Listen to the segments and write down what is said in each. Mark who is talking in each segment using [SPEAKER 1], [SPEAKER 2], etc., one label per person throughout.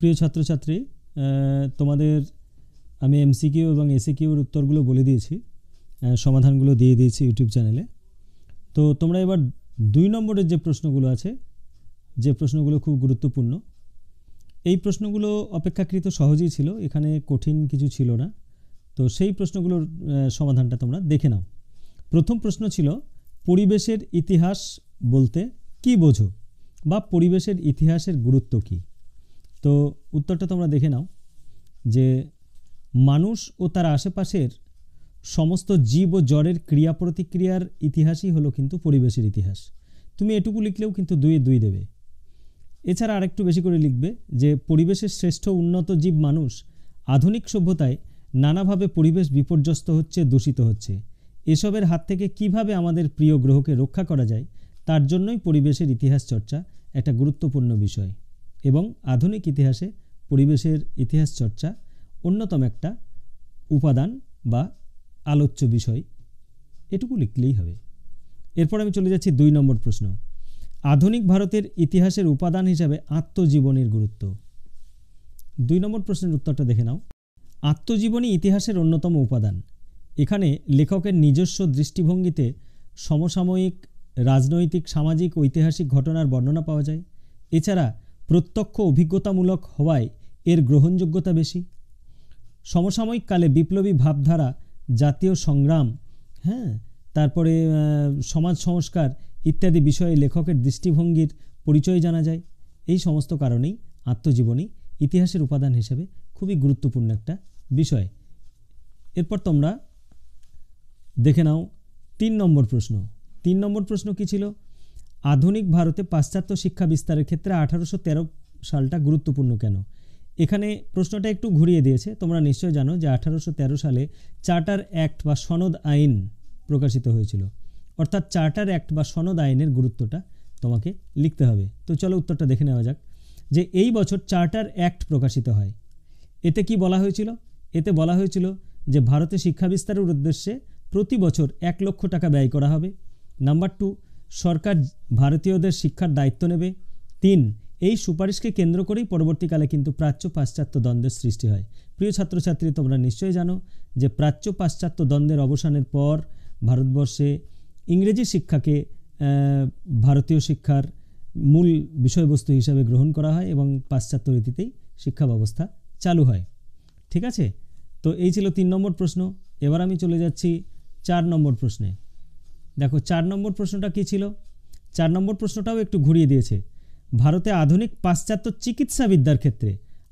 [SPEAKER 1] প্রিয় ছাত্রছাত্রী, তোমাদের আমি এমসিকিউ এবং এসিকিউর উত্তরগুলো বলে দিয়েছি, সমাধানগুলো দিয়ে দিয়েছি ইউটিউব চ্যানেলে। তো তোমরা এবার 2 নম্বরের যে প্রশ্নগুলো আছে, যে প্রশ্নগুলো খুব গুরুত্বপূর্ণ, এই প্রশ্নগুলো অপেক্ষাকৃত সহজই ছিল, এখানে কঠিন কিছু ছিল না। তো সেই প্রশ্নগুলোর সমাধানটা তোমরা দেখে নাও। প্রথম প্রশ্ন ছিল, পরিবেশের ইতিহাস বলতে কি বোঝো, বা পরিবেশের ইতিহাসের গুরুত্ব কী? তো উত্তরটা তোমরা দেখে নাও যে মানুষ ও তার আশেপাশের সমস্ত জীব ও জড়ের ক্রিয়া প্রতিক্রিয়ার ইতিহাসই হলো কিন্তু পরিবেশের ইতিহাস। তুমি এটুকু লিখলেও কিন্তু 2-এ 2 দেবে। এছাড়া আরেকটু বেশি করে লিখবে যে পরিবেশের শ্রেষ্ঠ উন্নত জীব মানুষ আধুনিক সভ্যতায় নানাভাবে পরিবেশ বিপর্যস্ত হচ্ছে, দূষিত হচ্ছে। এসবের হাত থেকে কিভাবে আমাদের প্রিয় গ্রহকে রক্ষা করা যায়, তার জন্যই পরিবেশের ইতিহাস চর্চা একটা গুরুত্বপূর্ণ বিষয়। এবং আধুনিক ইতিহাসে পরিবেশের ইতিহাস চর্চা অন্যতম একটা উপাদান বা আলোচ্য বিষয়। এটুকু লিখলেই হবে। এরপর আমি চলে যাচ্ছি 2 নম্বর প্রশ্ন। আধুনিক ভারতের ইতিহাসের উপাদান হিসাবে আত্মজীবনীর গুরুত্ব। 2 নম্বর প্রশ্নের উত্তরটা দেখে নাও। আত্মজীবনী ইতিহাসের অন্যতম উপাদান। এখানে লেখকের নিজস্ব দৃষ্টিভঙ্গিতে সমসাময়িক রাজনৈতিক, সামাজিক, ঐতিহাসিক ঘটনার বর্ণনা পাওয়া যায়। এছাড়া প্রত্যক্ষ অভিজ্ঞতামূলক হওয়ায় এর গ্রহণযোগ্যতা বেশি। সমসাময়িক কালে বিপ্লবী ভাবধারা, জাতীয় সংগ্রাম, তারপরে সমাজ সংস্কার ইত্যাদি বিষয়ে লেখকের দৃষ্টিভঙ্গির পরিচয় জানা যায়। এই সমস্ত কারণেই আত্মজীবনী ইতিহাসের উপাদান হিসেবে খুবই গুরুত্বপূর্ণ একটা বিষয়। এরপর তোমরা দেখে নাও 3 নম্বর প্রশ্ন। 3 নম্বর প্রশ্ন কী ছিল? আধুনিক ভারতে পাশ্চাত্য শিক্ষা বিস্তারের ক্ষেত্রে 1813 সালটা গুরুত্বপূর্ণ কেন? এখানে প্রশ্নটা একটু ঘুরিয়ে দিয়েছে। তোমরা নিশ্চয় জানো যে 1813 সালে চার্টার অ্যাক্ট বা সনদ আইন প্রকাশিত হয়েছিল। অর্থাৎ চার্টার অ্যাক্ট বা সনদ আইনের গুরুত্বটা তোমাকে লিখতে হবে। তো চলো উত্তরটা দেখে নেওয়া যাক। যে এই বছর চার্টার অ্যাক্ট প্রকাশিত হয়। এতে কি বলা হয়েছিল? এতে বলা হয়েছিল যে ভারতে শিক্ষা বিস্তারের উদ্দেশ্যে প্রতি বছর 1 লক্ষ টাকা ব্যয় করা হবে। নাম্বার 2, সরকার ভারতীয়দের শিক্ষার দায়িত্ব নেবে। 3, এই সুপারিশকে কেন্দ্র করেই পরবর্তীকালে কিন্তু প্রাচ্য পাশ্চাত্য দ্বন্দ্বের সৃষ্টি হয়। প্রিয় ছাত্রছাত্রী, তোমরা নিশ্চয়ই জানো যে প্রাচ্য পাশ্চাত্য দ্বন্দ্বের অবসানের পর ভারতবর্ষে ইংরেজি শিক্ষাকে ভারতীয় শিক্ষার মূল বিষয়বস্তু হিসাবে গ্রহণ করা হয় এবং পাশ্চাত্য রীতিতেই শিক্ষা ব্যবস্থা চালু হয়। ঠিক আছে? তো এই ছিল 3 নম্বর প্রশ্ন। এবার আমি চলে যাচ্ছি 4 নম্বর প্রশ্নে। দেখো 4 নম্বর প্রশ্নটা কী ছিল? 4 নম্বর প্রশ্নটাও একটু ঘুরিয়ে দিয়েছে। ভারতে আধুনিক পাশ্চাত্য চিকিৎসাবিদ্যার ক্ষেত্রে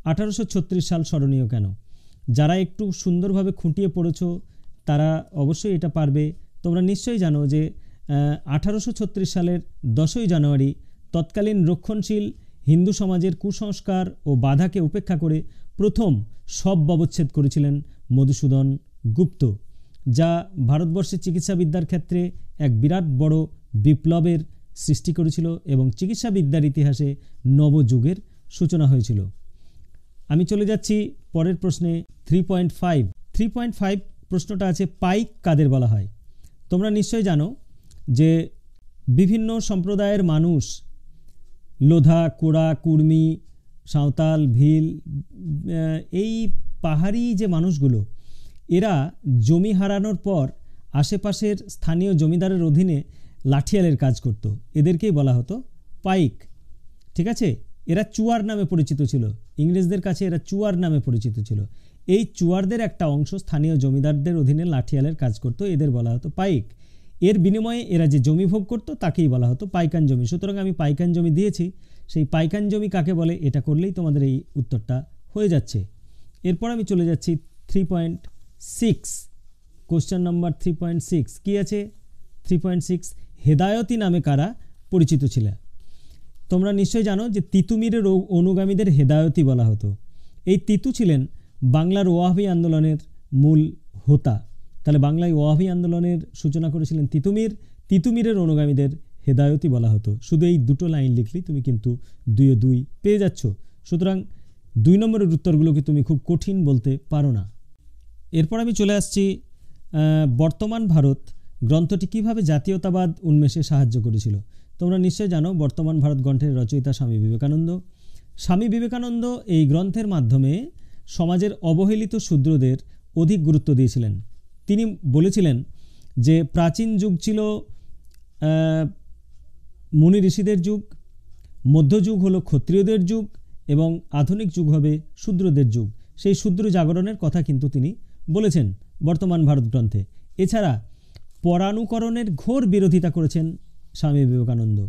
[SPEAKER 1] 1836 সাল স্মরণীয় কেন? যারা একটু সুন্দরভাবে খুঁটিয়ে পড়েছো তারা অবশ্যই এটা পারবে। তোমরা নিশ্চয়ই জানো যে 1836 সালের 10ই জানুয়ারি তৎকালীন রক্ষণশীল হিন্দু সমাজের কুসংস্কার ও বাধাকে উপেক্ষা করে প্রথম সব ব্যবচ্ছেদ করেছিলেন মধুসূদন গুপ্ত, যা ভারতবর্ষের চিকিৎসাবিদ্যার ক্ষেত্রে এক বিরাট বড় বিপ্লবের সৃষ্টি করেছিল এবং চিকিৎসাবিদ্যার ইতিহাসে নবযুগের সূচনা হয়েছিল। আমি চলে যাচ্ছি পরের প্রশ্নে। 3.5 প্রশ্নটা আছে, পাইক কাদের বলা হয়? তোমরা নিশ্চয়ই জানো যে বিভিন্ন সম্প্রদায়ের মানুষ, লোধা, কোড়া, কুর্মি, সাঁওতাল, ভিল, এই পাহাড়ি যে মানুষগুলো, এরা জমি হারানোর পর আশেপাশের স্থানীয় জমিদারের অধীনে লাঠিয়ালের কাজ করত। এদেরকেই বলা হতো পাইক। ঠিক আছে? এরা চুয়ার নামে পরিচিত ছিল। ইংরেজদের কাছে এরা চুয়ার নামে পরিচিত ছিল। এই চুয়ারদের একটা অংশ স্থানীয় জমিদারদের অধীনে লাঠিয়ালের কাজ করত। এদের বলা হতো পাইক। এর বিনিময়ে এরা যে জমি ভোগ করত তাকেই বলা হতো পাইকান জমি। সুতরাং আমি পাইকান জমি দিয়েছি। সেই পাইকান জমি কাকে বলে এটা করলেই তোমাদের এই উত্তরটা হয়ে যাচ্ছে। এরপর আমি চলে যাচ্ছি 3.6, কোশ্চেন নাম্বার 3.6 কি আছে? 3.6, হেদায়তি নামে কারা পরিচিত ছিল? তোমরা নিশ্চয়ই জানো যে তিতুমিরের অনুগামীদের হেদায়তি বলা হতো। এই তিতু ছিলেন বাংলার ওয়াহাবি আন্দোলনের মূল হোতা। তাহলে বাংলায় ওয়াহাবি আন্দোলনের সূচনা করেছিলেন তিতুমির। তিতুমিরের অনুগামীদের হেদায়তি বলা হতো। শুধু এই 2টো লাইন লিখলেই তুমি কিন্তু 2-এ 2 পেয়ে যাচ্ছ। সুতরাং 2 নম্বরের উত্তরগুলোকে তুমি খুব কঠিন বলতে পারো না। এরপর আমি চলে আসছি বর্তমান ভারত গ্রন্থটি কিভাবে জাতীয়তাবাদ উন্মেষে সাহায্য করেছিল? তোমরা নিশ্চয়ই জানো বর্তমান ভারত গ্রন্থের রচয়িতা স্বামী বিবেকানন্দ। স্বামী বিবেকানন্দ এই গ্রন্থের মাধ্যমে সমাজের অবহেলিত শূদ্রদের অধিক গুরুত্ব দিয়েছিলেন। তিনি বলেছিলেন যে প্রাচীন যুগ ছিল মুনি ঋষিদের যুগ, মধ্যযুগ হলো ক্ষত্রিয়দের যুগ এবং আধুনিক যুগ হবে শূদ্রদের যুগ। সেই শূদ্র জাগরণের কথা কিন্তু তিনি বলেছেন বর্তমান ভারত গ্রন্থে। এছাড়া পরানুকরণের ঘোর বিরোধিতা করেছেন স্বামী বিবেকানন্দ।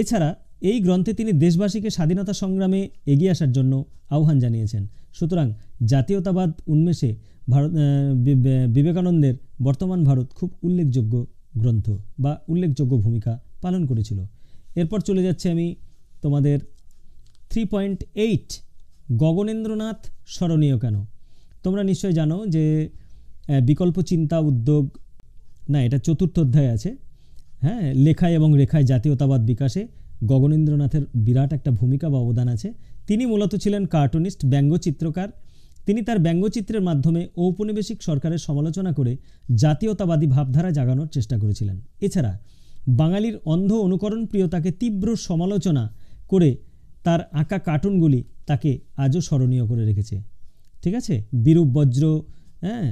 [SPEAKER 1] এছাড়া এই গ্রন্থে তিনি দেশবাসীকে স্বাধীনতা সংগ্রামে এগিয়ে আসার জন্য আহ্বান জানিয়েছেন। সুতরাং জাতীয়তাবাদ উন্মেষে বিবেকানন্দের বর্তমান ভারত খুব উল্লেখযোগ্য গ্রন্থ বা উল্লেখযোগ্য ভূমিকা পালন করেছিল। এরপর চলে যাচ্ছে আমি তোমাদের 3.8 গগনেন্দ্রনাথ স্মরণীয় কেন। তোমরা নিশ্চয় জানো যে বিকল্প চিন্তা উদ্যোগ, না এটা 4র্থ অধ্যায় আছে, হ্যাঁ, লেখায় এবং রেখায় জাতীয়তাবাদ বিকাশে গগনেন্দ্রনাথের বিরাট একটা ভূমিকা বা অবদান আছে। তিনি মূলত ছিলেন কার্টুনিস্ট, ব্যঙ্গচিত্রকার। তিনি তার ব্যঙ্গচিত্রের মাধ্যমে ঔপনিবেশিক সরকারের সমালোচনা করে জাতীয়তাবাদী ভাবধারা জাগানোর চেষ্টা করেছিলেন। এছাড়া বাঙালির অন্ধ অনুকরণ প্রিয়তাকে তীব্র সমালোচনা করে তার আঁকা কার্টুনগুলি তাকে আজও স্মরণীয় করে রেখেছে। ঠিক আছে, বিরূপ বজ্র, হ্যাঁ,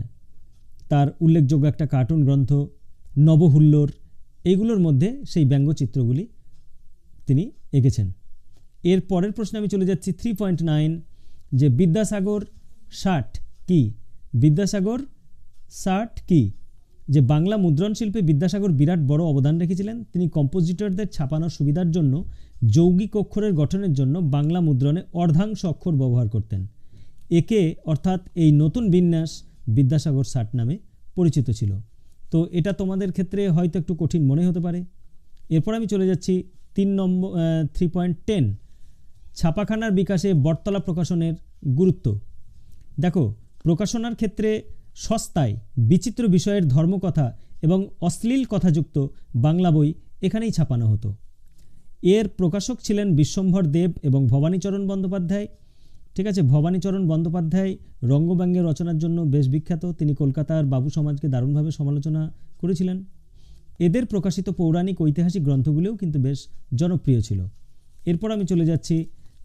[SPEAKER 1] তার উল্লেখযোগ্য একটা কার্টুন গ্রন্থ, নবহুল্লোর, এইগুলোর মধ্যে সেই ব্যঙ্গচিত্রগুলি তিনি এঁকেছেন। এর পরের প্রশ্নে আমি চলে যাচ্ছি 3.9 যে বিদ্যাসাগর ষাট কি। বিদ্যাসাগর ষাট কি? যে বাংলা মুদ্রণ শিল্পে বিদ্যাসাগর বিরাট বড় অবদান রেখেছিলেন। তিনি কম্পোজিটরদের ছাপানোর সুবিধার জন্য যৌগিক অক্ষরের গঠনের জন্য বাংলা মুদ্রণে অর্ধাংশ অক্ষর ব্যবহার করতেন। একে অর্থাৎ এই নতুন বিন্যাস বিদ্যাসাগর ষাট নামে পরিচিত ছিল। তো এটা তোমাদের ক্ষেত্রে হয়তো একটু কঠিন মনে হতে পারে। এরপর আমি চলে যাচ্ছি 3.10 ছাপাখানার বিকাশে বটতলা প্রকাশনের গুরুত্ব। দেখো, প্রকাশনার ক্ষেত্রে সস্তায় বিচিত্র বিষয়ের ধর্মকথা এবং অশ্লীল কথাযুক্ত বাংলা বই এখানেই ছাপানো হতো। এর প্রকাশক ছিলেন বিশ্বম্ভর দেব এবং ভবানীচরণ বন্দ্যোপাধ্যায়। ঠিক আছে, ভবানীচরণ বন্দ্যোপাধ্যায় রঙ্গব্যঙ্গের রচনার জন্য বেশ বিখ্যাত। তিনি কলকাতার বাবু সমাজকে দারুণভাবে সমালোচনা করেছিলেন। এদের প্রকাশিত পৌরাণিক ঐতিহাসিক গ্রন্থগুলিও কিন্তু বেশ জনপ্রিয় ছিল। এরপর আমি চলে যাচ্ছি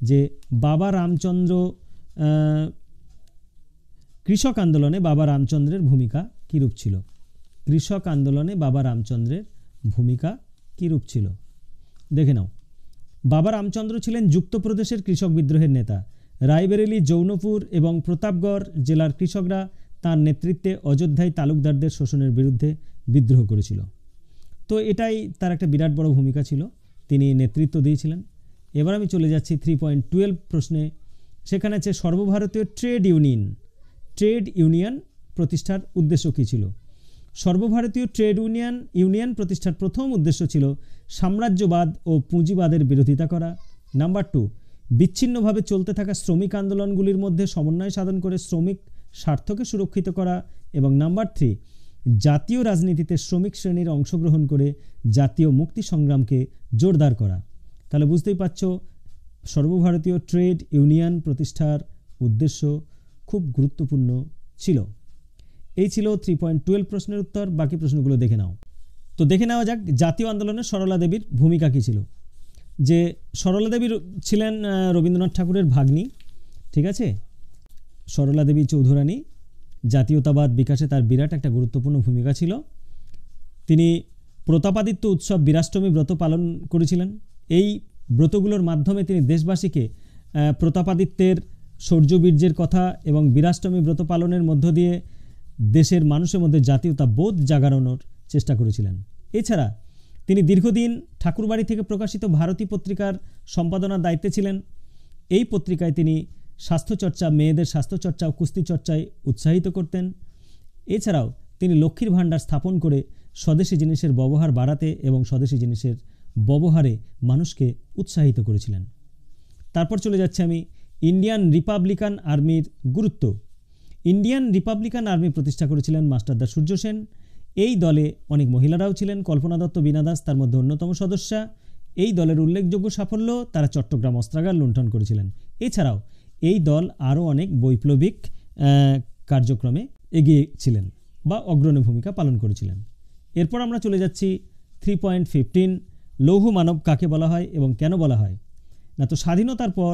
[SPEAKER 1] যে বাবা রামচন্দ্র কৃষক আন্দোলনে বাবা রামচন্দ্রের ভূমিকা কীরূপ ছিল। কৃষক আন্দোলনে বাবা রামচন্দ্রের ভূমিকা কীরূপ ছিল দেখে নাও। বাবা রামচন্দ্র ছিলেন যুক্তপ্রদেশের কৃষক বিদ্রোহের নেতা। রায়বেরেলি, জৌনপুর এবং প্রতাপগড় জেলার কৃষকরা তার নেতৃত্বে অযোধ্যায় তালুকদারদের শোষণের বিরুদ্ধে বিদ্রোহ করেছিল। তো এটাই তার একটা বিরাট বড় ভূমিকা ছিল, তিনি নেতৃত্ব দিয়েছিলেন। এবার আমি চলে যাচ্ছি 3.12 প্রশ্নে। সেখানে আছে সর্বভারতীয় ট্রেড ইউনিয়ন প্রতিষ্ঠার উদ্দেশ্য কী ছিল। সর্বভারতীয় ট্রেড ইউনিয়ন প্রতিষ্ঠার প্রথম উদ্দেশ্য ছিল সাম্রাজ্যবাদ ও পুঁজিবাদের বিরোধিতা করা। নাম্বার 2, বিচ্ছিন্নভাবে চলতে থাকা শ্রমিক আন্দোলনগুলির মধ্যে সমন্বয় সাধন করে শ্রমিক স্বার্থকে সুরক্ষিত করা। এবং নাম্বার 3, জাতীয় রাজনীতিতে শ্রমিক শ্রেণীর অংশগ্রহণ করে জাতীয় মুক্তি সংগ্রামকে জোরদার করা। তাহলে বুঝতেই পারছ সর্বভারতীয় ট্রেড ইউনিয়ন প্রতিষ্ঠার উদ্দেশ্য খুব গুরুত্বপূর্ণ ছিল। এই ছিল 3.12 প্রশ্নের উত্তর। বাকি প্রশ্নগুলো দেখে নাও। তো দেখে নেওয়া যাক জাতীয় আন্দোলনে সরলা দেবীর ভূমিকা কী ছিল। যে সরলা দেবী ছিলেন রবীন্দ্রনাথ ঠাকুরের ভাগ্নী। ঠিক আছে, সরলা দেবী চৌধুরানী জাতীয়তাবাদ বিকাশে তার বিরাট একটা গুরুত্বপূর্ণ ভূমিকা ছিল। তিনি প্রতাপাদিত্য উৎসব বীরাষ্টমী ব্রত পালন করেছিলেন। এই ব্রতগুলোর মাধ্যমে তিনি দেশবাসীকে প্রতাপাদিত্যের শৌর্যবীর্যের কথা এবং বীরাষ্টমী ব্রত পালনের মধ্য দিয়ে দেশের মানুষের মধ্যে জাতীয়তা বোধ জাগানোর চেষ্টা করেছিলেন। এছাড়া তিনি দীর্ঘদিন ঠাকুরবাড়ি থেকে প্রকাশিত ভারতী পত্রিকার সম্পাদনার দায়িত্বে ছিলেন। এই পত্রিকায় তিনি স্বাস্থ্যচর্চা, মেয়েদের স্বাস্থ্যচর্চা ও কুস্তি চর্চায় উৎসাহিত করতেন। এছাড়াও তিনি লক্ষ্মীর ভাণ্ডার স্থাপন করে স্বদেশি জিনিসের ব্যবহার বাড়াতে এবং স্বদেশি জিনিসের ব্যবহারে মানুষকে উৎসাহিত করেছিলেন। তারপর চলে যাচ্ছে আমি ইন্ডিয়ান রিপাবলিকান আর্মির গুরুত্ব। ইন্ডিয়ান রিপাবলিকান আর্মি প্রতিষ্ঠা করেছিলেন মাস্টারদা সূর্য সেন। এই দলে অনেক মহিলারাও ছিলেন। কল্পনা দত্ত, বীণা দাস তার মধ্যে অন্যতম সদস্যা। এই দলের উল্লেখযোগ্য সাফল্য, তারা চট্টগ্রাম অস্ত্রাগার লুণ্ঠন করেছিলেন। এছাড়াও এই দল আরও অনেক বৈপ্লবিক কার্যক্রমে এগিয়েছিলেন বা অগ্রণী ভূমিকা পালন করেছিলেন। এরপর আমরা চলে যাচ্ছি 3.15 লৌহ মানব কাকে বলা হয় এবং কেন বলা হয়। না তো স্বাধীনতার পর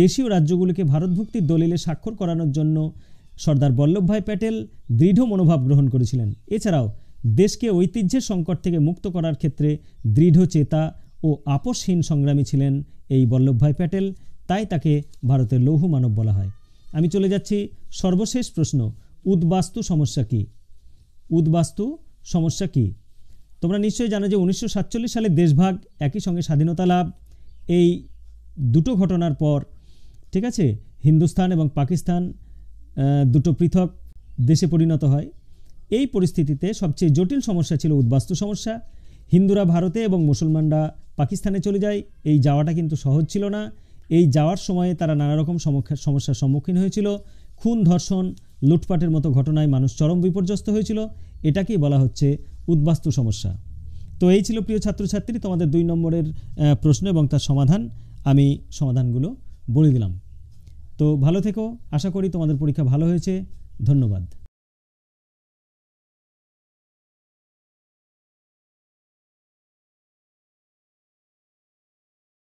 [SPEAKER 1] দেশীয় রাজ্যগুলিকে ভারতভুক্তির দলিলে স্বাক্ষর করানোর জন্য সর্দার বল্লভভাই প্যাটেল দৃঢ় মনোভাব গ্রহণ করেছিলেন। এছাড়াও দেশকে ঐতিহ্যের সংকট থেকে মুক্ত করার ক্ষেত্রে দৃঢ় চেতা ও আপোষহীন সংগ্রামী ছিলেন এই বল্লভভাই প্যাটেল, তাই তাকে ভারতের লৌহ মানব বলা হয়। আমি চলে যাচ্ছি সর্বশেষ প্রশ্ন, উদ্বাস্তু সমস্যা কী? উদ্বাস্তু সমস্যা কী? তোমরা নিশ্চয়ই জানো যে 1947 সালে দেশভাগ, একই সঙ্গে স্বাধীনতা লাভ, এই দুটো ঘটনার পর, ঠিক আছে, হিন্দুস্তান এবং পাকিস্তান দুটো পৃথক দেশে পরিণত হয়। এই পরিস্থিতিতে সবচেয়ে জটিল সমস্যা ছিল উদ্বাস্তু সমস্যা। হিন্দুরা ভারতে এবং মুসলমানরা পাকিস্তানে চলে যায়। এই যাওয়াটা কিন্তু সহজ ছিল না। এই যাওয়ার সময়ে তারা নানা রকম সমস্যার সম্মুখীন হয়েছিল। খুন, ধর্ষণ, লুটপাটের মতো ঘটনায় মানুষ চরম বিপর্যস্ত হয়েছিল। এটাকেই বলা হচ্ছে উদ্বাস্তু সমস্যা। তো এই ছিল প্রিয় ছাত্রছাত্রী তোমাদের 2 নম্বরের প্রশ্ন এবং তার সমাধান। আমি সমাধানগুলো বলে দিলাম। তো ভালো থেকো, আশা করি তোমাদের পরীক্ষা ভালো হয়েছে। ধন্যবাদ।